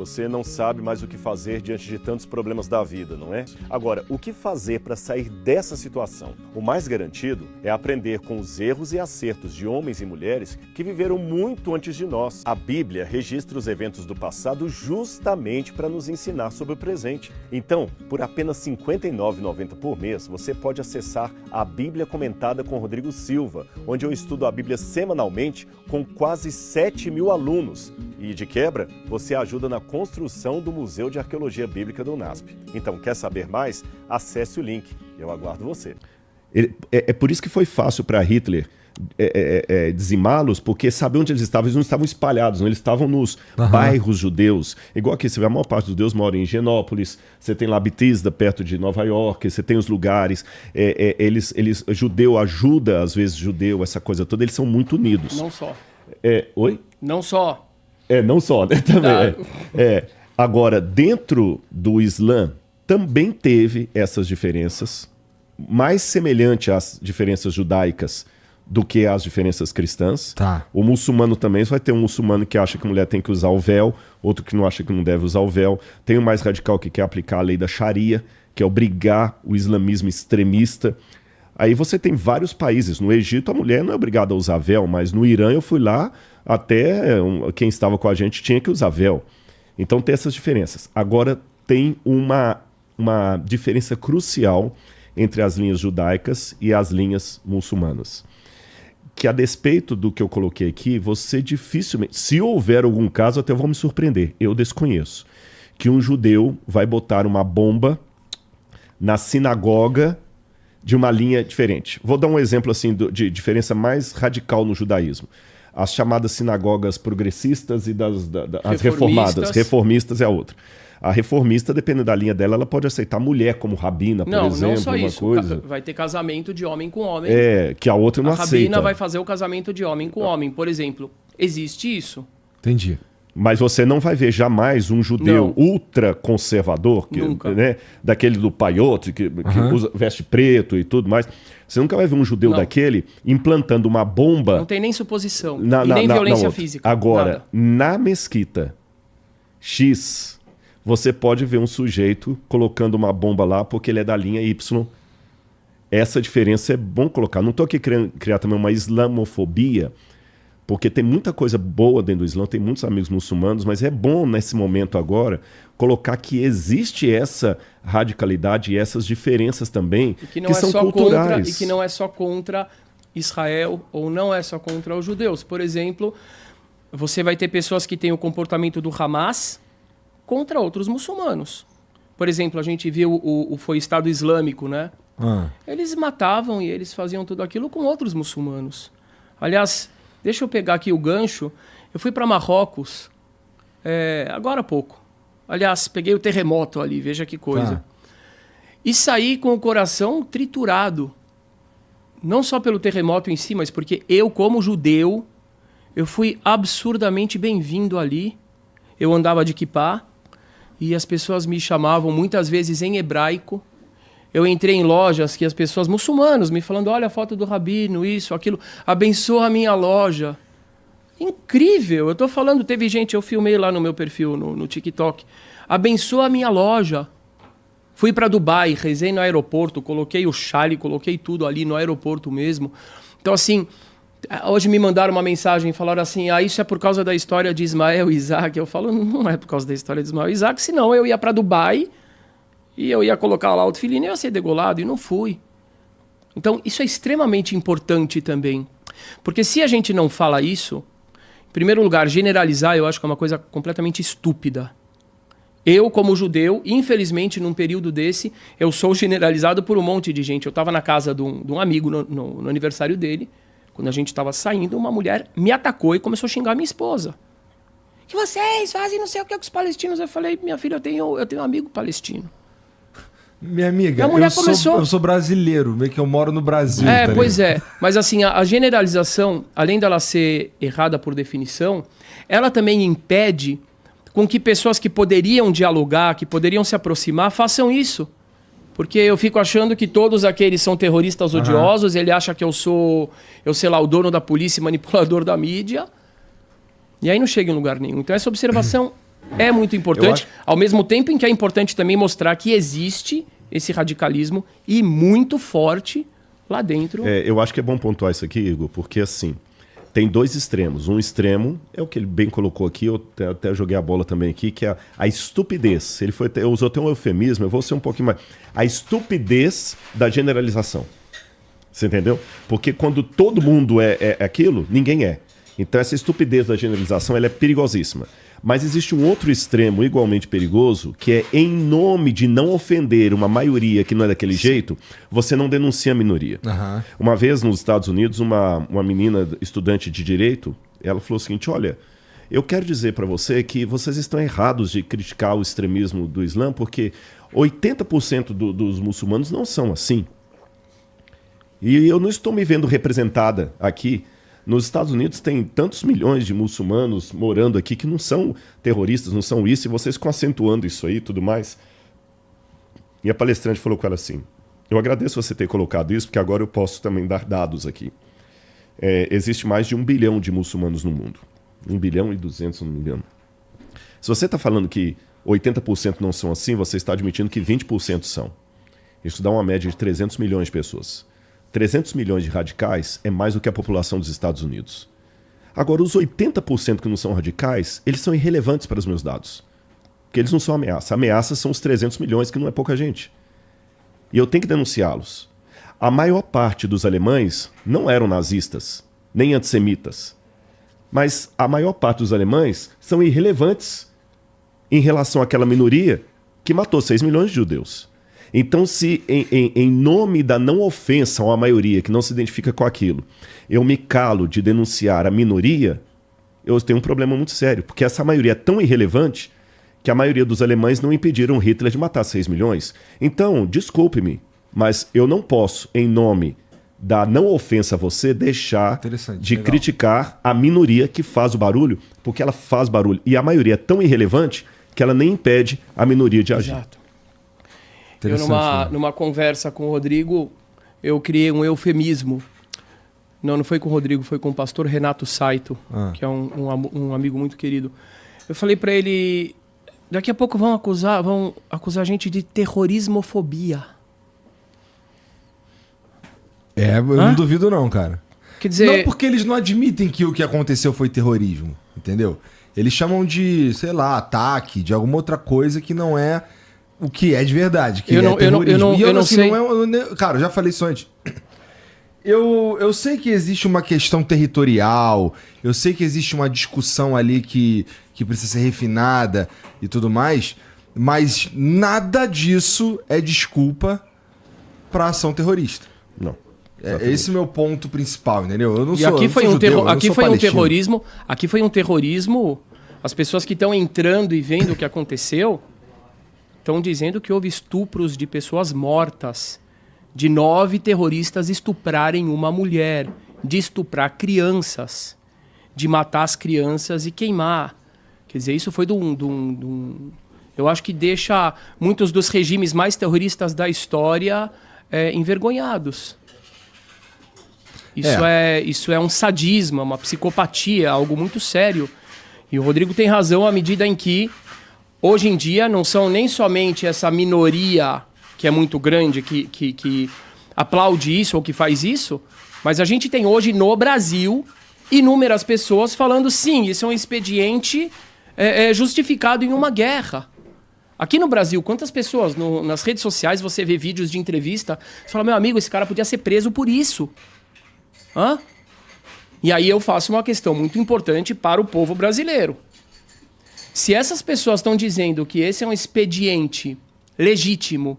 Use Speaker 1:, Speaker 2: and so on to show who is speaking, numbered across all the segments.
Speaker 1: Você não sabe mais o que fazer diante de tantos problemas da vida, não é? Agora, o que fazer para sair dessa situação? O mais garantido é aprender com os erros e acertos de homens e mulheres que viveram muito antes de nós. A Bíblia registra os eventos do passado justamente para nos ensinar sobre o presente. Então, por apenas R$ 59,90 por mês, você pode acessar a Bíblia Comentada com Rodrigo Silva, onde eu estudo a Bíblia semanalmente com quase 7.000 alunos. E, de quebra, você ajuda na construção do Museu de Arqueologia Bíblica do UNASP. Então, quer saber mais? Acesse o link. Eu aguardo você. É por isso que foi fácil para Hitler dizimá-los, porque sabe onde eles estavam? Eles não estavam espalhados, não. Eles estavam nos bairros judeus. Igual aqui, você vê, a maior parte dos judeus mora em Higienópolis, você tem lá Bethesda, perto de Nova York, você tem os lugares. Judeu ajuda, às vezes, judeu, essa coisa toda, eles são muito unidos.
Speaker 2: Não só.
Speaker 1: Oi?
Speaker 2: Não só.
Speaker 1: Não só, né? Também. Agora, dentro do Islã, também teve essas diferenças, mais semelhante às diferenças judaicas do que às diferenças cristãs.
Speaker 3: Tá.
Speaker 1: O muçulmano também, você vai ter um muçulmano que acha que a mulher tem que usar o véu, outro que não acha que não deve usar o véu. Tem o mais radical que quer aplicar a lei da Sharia, que é obrigar o islamismo extremista. Aí você tem vários países. No Egito, a mulher não é obrigada a usar véu, mas no Irã eu fui lá, até quem estava com a gente tinha que usar véu. Então tem essas diferenças. Agora tem uma diferença crucial entre as linhas judaicas e as linhas muçulmanas. Que a despeito do que eu coloquei aqui, você dificilmente... Se houver algum caso, até vou me surpreender. Eu desconheço. Que um judeu vai botar uma bomba na sinagoga de uma linha diferente. Vou dar um exemplo assim de diferença mais radical no judaísmo. As chamadas sinagogas progressistas e as reformadas. Reformistas é a outra. A reformista, dependendo da linha dela, ela pode aceitar mulher como rabina, por exemplo.
Speaker 2: Não só
Speaker 1: uma
Speaker 2: isso.
Speaker 1: Coisa.
Speaker 2: Vai ter casamento de homem com homem.
Speaker 1: Que a outra não aceita.
Speaker 2: A rabina vai fazer o casamento de homem com homem, por exemplo. Existe isso?
Speaker 3: Entendi.
Speaker 1: Mas você não vai ver jamais um judeu ultraconservador, né, daquele do paiote, que veste preto e tudo mais. Você nunca vai ver um judeu daquele implantando uma bomba.
Speaker 2: Não tem nem suposição, nem violência física.
Speaker 1: Agora, na mesquita X, você pode ver um sujeito colocando uma bomba lá porque ele é da linha Y. Essa diferença é bom colocar. Não estou aqui querendo criar também uma islamofobia, porque tem muita coisa boa dentro do Islã, tem muitos amigos muçulmanos, mas é bom nesse momento agora colocar que existe essa radicalidade e essas diferenças também, que são culturais.
Speaker 2: E que não é só contra Israel ou não é só contra os judeus. Por exemplo, você vai ter pessoas que têm o comportamento do Hamas contra outros muçulmanos. Por exemplo, a gente viu foi o Estado Islâmico, né? Eles matavam e eles faziam tudo aquilo com outros muçulmanos. Aliás, deixa eu pegar aqui o gancho. Eu fui para Marrocos agora há pouco. Aliás, peguei o terremoto ali, veja que coisa. E saí com o coração triturado. Não só pelo terremoto em si, mas porque eu, como judeu, eu fui absurdamente bem-vindo ali. Eu andava de kippá e as pessoas me chamavam muitas vezes em hebraico. Eu entrei em lojas que as pessoas, muçulmanos, me falando, olha a foto do rabino, isso, aquilo, abençoa a minha loja. Incrível, eu tô falando, teve gente, eu filmei lá no meu perfil, no TikTok, abençoa a minha loja. Fui para Dubai, rezei no aeroporto, coloquei o chale, coloquei tudo ali no aeroporto mesmo. Então assim, hoje me mandaram uma mensagem, falaram assim, isso é por causa da história de Ismael e Isaac. Eu falo, não é por causa da história de Ismael e Isaac, senão eu ia para Dubai e eu ia colocar lá o tefilim e eu ia ser degolado, e não fui. Então, isso é extremamente importante também. Porque se a gente não fala isso, em primeiro lugar, generalizar eu acho que é uma coisa completamente estúpida. Eu, como judeu, infelizmente, num período desse, eu sou generalizado por um monte de gente. Eu estava na casa de um amigo no aniversário dele, quando a gente estava saindo, uma mulher me atacou e começou a xingar minha esposa. Que vocês fazem não sei o que com os palestinos. Eu falei, minha filha, eu tenho um amigo palestino.
Speaker 3: Minha amiga, eu sou brasileiro, meio que eu moro no Brasil.
Speaker 2: Pois é. Mas assim, a generalização, além dela ser errada por definição, ela também impede com que pessoas que poderiam dialogar, que poderiam se aproximar, façam isso. Porque eu fico achando que todos aqueles são terroristas odiosos, ele acha que eu sei lá, o dono da polícia e manipulador da mídia. E aí não chega em lugar nenhum. Então essa observação É muito importante, ao mesmo tempo em que é importante também mostrar que existe esse radicalismo e muito forte lá dentro.
Speaker 1: Eu acho que é bom pontuar isso aqui, Igor, porque assim, tem dois extremos. Um extremo é o que ele bem colocou aqui, eu até joguei a bola também aqui, que é a estupidez. Ele usou até um eufemismo, eu vou ser um pouquinho mais... A estupidez da generalização. Você entendeu? Porque quando todo mundo é aquilo, ninguém é. Então essa estupidez da generalização ela é perigosíssima. Mas existe um outro extremo igualmente perigoso, que é em nome de não ofender uma maioria que não é daquele jeito, você não denuncia a minoria.
Speaker 3: Uhum.
Speaker 1: Uma vez nos Estados Unidos, uma menina estudante de direito, ela falou o seguinte, olha, eu quero dizer para você que vocês estão errados de criticar o extremismo do Islã, porque 80% dos muçulmanos não são assim. E eu não estou me vendo representada aqui. Nos Estados Unidos tem tantos milhões de muçulmanos morando aqui que não são terroristas, não são isso, e vocês ficam acentuando isso aí e tudo mais. E a palestrante falou com ela assim, eu agradeço você ter colocado isso, porque agora eu posso também dar dados aqui. Existe mais de 1 bilhão de muçulmanos no mundo. 1 bilhão e 200, se não me engano. Se você está falando que 80% não são assim, você está admitindo que 20% são. Isso dá uma média de 300 milhões de pessoas. 300 milhões de radicais é mais do que a população dos Estados Unidos. Agora, os 80% que não são radicais, eles são irrelevantes para os meus dados. Porque eles não são ameaça. Ameaças são os 300 milhões, que não é pouca gente. E eu tenho que denunciá-los. A maior parte dos alemães não eram nazistas, nem antissemitas. Mas a maior parte dos alemães são irrelevantes em relação àquela minoria que matou 6 milhões de judeus. Então, se em nome da não ofensa a uma maioria que não se identifica com aquilo, eu me calo de denunciar a minoria, eu tenho um problema muito sério, porque essa maioria é tão irrelevante que a maioria dos alemães não impediram Hitler de matar 6 milhões. Então, desculpe-me, mas eu não posso, em nome da não ofensa a você, deixar de criticar a minoria que faz o barulho, porque ela faz barulho. E a maioria é tão irrelevante que ela nem impede a minoria de agir.
Speaker 2: Exato. Eu, numa conversa com o Rodrigo, eu criei um eufemismo. Não foi com o Rodrigo, foi com o pastor Renato Saito, que é um amigo muito querido. Eu falei para ele, daqui a pouco vão acusar a gente de terrorismofobia.
Speaker 3: Eu não duvido não, cara.
Speaker 2: Quer dizer...
Speaker 3: Não, porque eles não admitem que o que aconteceu foi terrorismo, entendeu? Eles chamam de, sei lá, ataque, de alguma outra coisa que não é... O que é de verdade, que
Speaker 2: eu não sei.
Speaker 3: Cara, eu já falei isso antes. Eu sei que existe uma questão territorial, eu sei que existe uma discussão ali que precisa ser refinada e tudo mais, mas nada disso é desculpa para ação terrorista.
Speaker 1: Não.
Speaker 3: Esse é o meu ponto principal, entendeu? Eu não
Speaker 2: sou. Aqui foi um terrorismo. As pessoas que estão entrando e vendo o que aconteceu estão dizendo que houve estupros de pessoas mortas, de 9 terroristas estuprarem uma mulher, de estuprar crianças, de matar as crianças e queimar. Quer dizer, isso foi eu acho que deixa muitos dos regimes mais terroristas da história envergonhados. Isso é um sadismo, uma psicopatia, algo muito sério. E o Rodrigo tem razão à medida em que hoje em dia não são nem somente essa minoria que é muito grande, que aplaude isso ou que faz isso, mas a gente tem hoje no Brasil inúmeras pessoas falando sim, isso é um expediente justificado em uma guerra. Aqui no Brasil, quantas pessoas nas redes sociais você vê vídeos de entrevista, você fala, meu amigo, esse cara podia ser preso por isso. Hã? E aí eu faço uma questão muito importante para o povo brasileiro. Se essas pessoas estão dizendo que esse é um expediente legítimo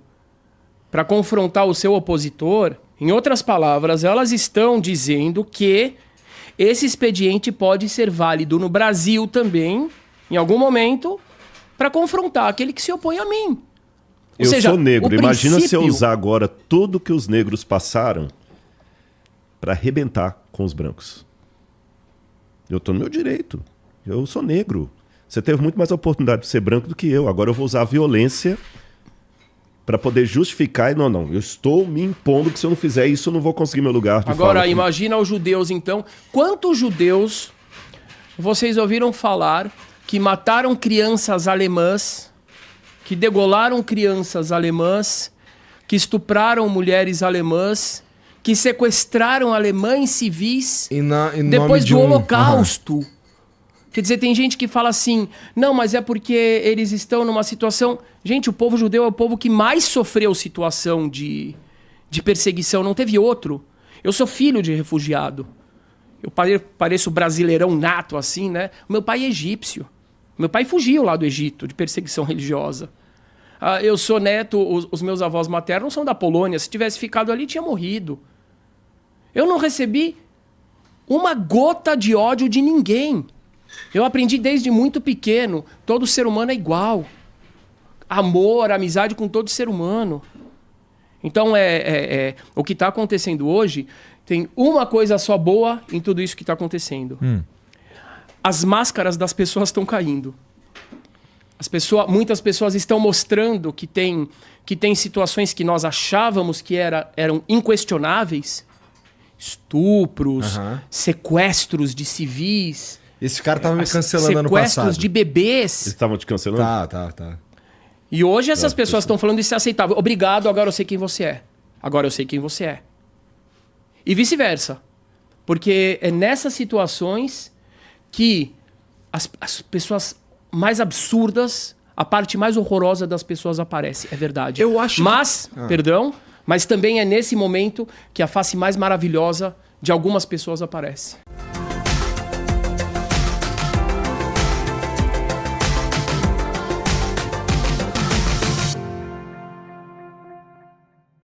Speaker 2: para confrontar o seu opositor, em outras palavras, elas estão dizendo que esse expediente pode ser válido no Brasil também, em algum momento, para confrontar aquele que se opõe a mim.
Speaker 1: Ou seja, sou negro. Imagina se eu usar agora tudo que os negros passaram para arrebentar com os brancos. Eu estou no meu direito. Eu sou negro. Você teve muito mais oportunidade de ser branco do que eu. Agora eu vou usar a violência para poder justificar. Não, eu estou me impondo que se eu não fizer isso, eu não vou conseguir meu lugar de
Speaker 2: Agora,
Speaker 1: fala.
Speaker 2: Imagina os judeus, então. Quantos judeus vocês ouviram falar que mataram crianças alemãs, que degolaram crianças alemãs, que estupraram mulheres alemãs, que sequestraram alemães civis depois do Holocausto. Quer dizer, tem gente que fala assim, não, mas é porque eles estão numa situação... Gente, o povo judeu é o povo que mais sofreu situação de perseguição, não teve outro. Eu sou filho de refugiado. Eu pareço brasileirão nato, assim, né? O meu pai é egípcio. Meu pai fugiu lá do Egito, de perseguição religiosa. Eu sou neto, os meus avós maternos são da Polônia. Se tivesse ficado ali, tinha morrido. Eu não recebi uma gota de ódio de ninguém. Eu aprendi desde muito pequeno, todo ser humano é igual. Amor, amizade com todo ser humano. Então, o que está acontecendo hoje, tem uma coisa só boa em tudo isso que está acontecendo. As máscaras das pessoas estão caindo. Muitas pessoas estão mostrando que tem situações que nós achávamos que eram inquestionáveis. Estupros, sequestros de civis.
Speaker 3: Esse cara tava me cancelando ano passado.
Speaker 2: Sequestros de bebês.
Speaker 1: Eles estavam te cancelando?
Speaker 3: Tá.
Speaker 2: E hoje essas pessoas estão falando isso é aceitável. Obrigado, agora eu sei quem você é. Agora eu sei quem você é. E vice-versa. Porque é nessas situações que as pessoas mais absurdas, a parte mais horrorosa das pessoas aparece. É verdade.
Speaker 3: Eu acho
Speaker 2: mas também é nesse momento que a face mais maravilhosa de algumas pessoas aparece.